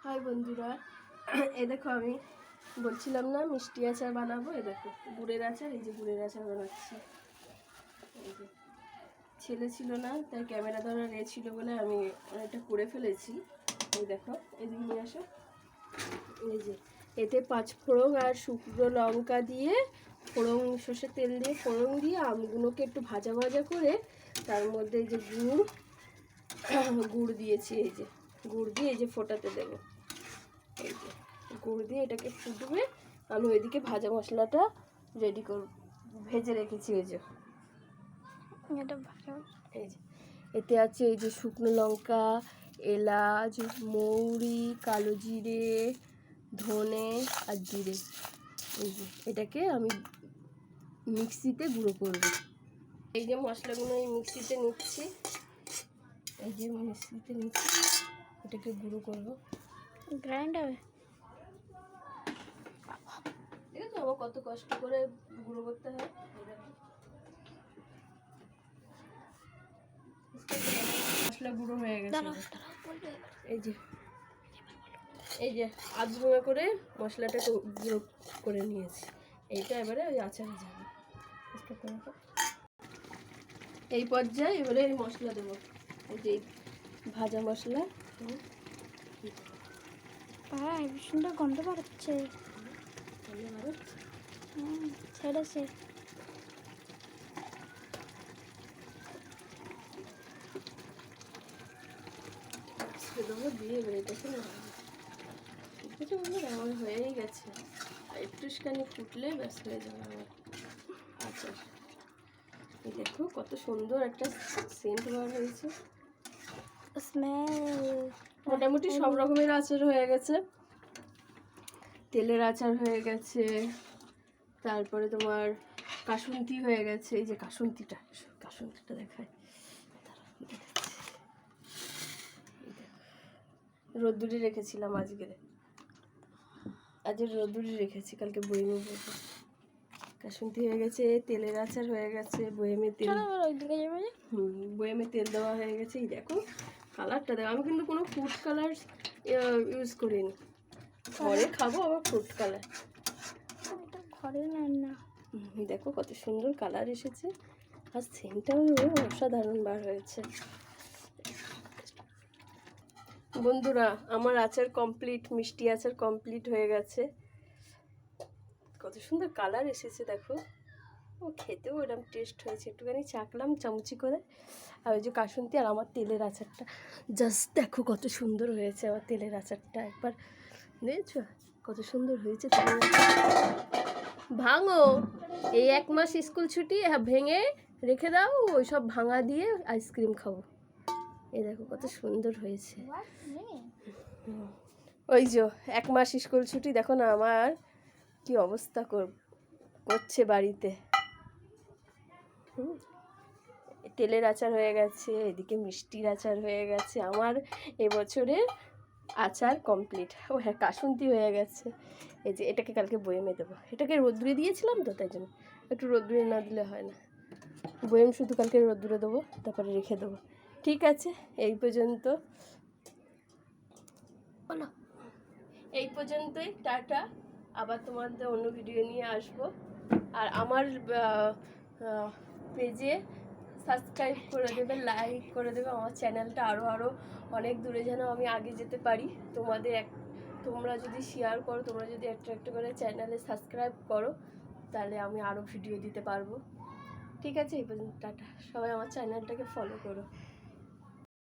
High বন্ধুরা, এই দেখো আমি বলছিলাম না মিষ্টি আচার বানাবো। এই দেখো গুড়ের আচার, এই যে গুড়ের আচার বানাচ্ছি। এই যে ছেলে ছিল না, তাই ক্যামেরা ধরার ছিল বলে আমি এটা করে ফেলেছি। এই দেখো এদিকে নিয়ে আসো। এই যে এতে 5 ফোড়ন আর শুকনো লঙ্কা দিয়ে ফোড়ন, সর্ষের তেল দিয়ে ফোড়ন দিয়ে আমগুলোকে একটু ভাজা ভাজা করে তার মধ্যে এই যে গুড় দিয়েছি। এই যে গুড় দিয়ে এই যে ফোটাতে দেবো। এই যে গুড় দিয়ে এটাকে ফুটবে। আমি ওইদিকে ভাজা মশলাটা রেডি করব, ভেজে রেখেছি। এই যে এই যে এতে আছে এই যে শুকনো লঙ্কা, এলাচ, মৌরি, কালো জিরে, ধনে আর জিরে। এই যে এটাকে আমি মিক্সিতে গুঁড়ো করব। এই যে মশলাগুলো এই মিক্সিতে নিচ্ছি, এই যে মিক্সিতে নিচ্ছি, এটাকে গুঁড়ো করব। গ্রাইন্ড হবে। ঠিক আছে, আমার কত কষ্ট করে গুঁড়ো করতে হয়। মশলা গুঁড়ো হয়ে গেছে। এই যে আধ ভাঙা করে মশলাটা গুঁড়ো করে নিয়েছি। এইটা এবারে ওই আচারে যাবে। এই পর্যায়ে এবারে এই মশলা দেবো, এই যে ভাজা মশলা। ভীষণটা গন্ধ বাড়াচ্ছে, ছেড়েছে। দেবো দিয়ে এবারে এটাকে আমার হয়েই গেছে। একটুখানি ফুটলে ব্যাস হয়ে যাবে আমার আচার। এই দেখো কত সুন্দর একটা সেন্ট বার হয়েছে। স্মেল। মোটামুটি সব রকমের আচার হয়ে গেছে। তেলের আচার হয়ে গেছে, তারপরে তোমার কাসুন্দি হয়ে গেছে। এই যে কাসুন্দিটা দেখায়, রোদ্দুরে রেখেছিলাম আজ রোদ্দুরে রেখেছি, কালকে বইমে বলবো। কাসুন্দি হয়ে গেছে, তেলের আচার হয়ে গেছে, বয়েমে তেল দেওয়া হয়ে গেছে। এই দেখো কালারটা দেখো, আমি কিন্তু কোনো ফুড কালার ইউজ করিনি। ঘরে খাবো আবার ফুড কালার, ঘরে না। দেখো কত সুন্দর কালার এসেছে, আর সেন্টটাও অসাধারণ বার হয়েছে। বন্ধুরা আমার আচার কমপ্লিট, মিষ্টি আচার কমপ্লিট হয়ে গেছে। কত সুন্দর কালার এসেছে দেখো, ও খেতেও এরকম টেস্ট হয়েছে। একটুখানি চাকলাম চামচি করে। আর ওই যে কাসুন্দি আর আমার তেলের আচারটা জাস্ট দেখো কত সুন্দর হয়েছে। আমার তেলের আচারটা একবার দেখেছো কত সুন্দর হয়েছে। ভাঙো, এই 1 মাস স্কুল ছুটি ভেঙে রেখে দাও, ওই সব ভাঙা দিয়ে আইসক্রিম খাবো। এই দেখো কত সুন্দর হয়েছে। ওই যে 1 মাস স্কুল ছুটি, দেখো না আমার কি অবস্থা করছে বাড়িতে। তেলের আচার হয়ে গেছে, এদিকে মিষ্টির আচার হয়ে গেছে। আমার এবছরের আচার কমপ্লিট। ও হ্যাঁ, কাসুন্দি হয়ে গেছে। এই যে এটাকে কালকে বয়েমে দেবো। এটাকে রোদ্দুরে দিয়েছিলাম তো, তাই জন্য একটু রোদ্দুরে না দিলে হয় না। বয়েম শুধু কালকে রোদ্দুরে দেবো, তারপরে রেখে দেবো। ঠিক আছে, এই পর্যন্ত বলো, এই পর্যন্তই। টাটা, আবার তোমাদের অন্য ভিডিও নিয়ে আসবো। আর আমার পেজে সাবস্ক্রাইব করে দেবে, লাইক করে দেবে। আমার চ্যানেলটা আরও অনেক দূরে যেন আমি আগে যেতে পারি। তোমরা যদি শেয়ার করো, তোমরা যদি একটা করে চ্যানেলে সাবস্ক্রাইব করো, তাহলে আমি আরও ভিডিও দিতে পারবো। ঠিক আছে, এই পর্যন্ত টাটা। সবাই আমার চ্যানেলটাকে ফলো করো।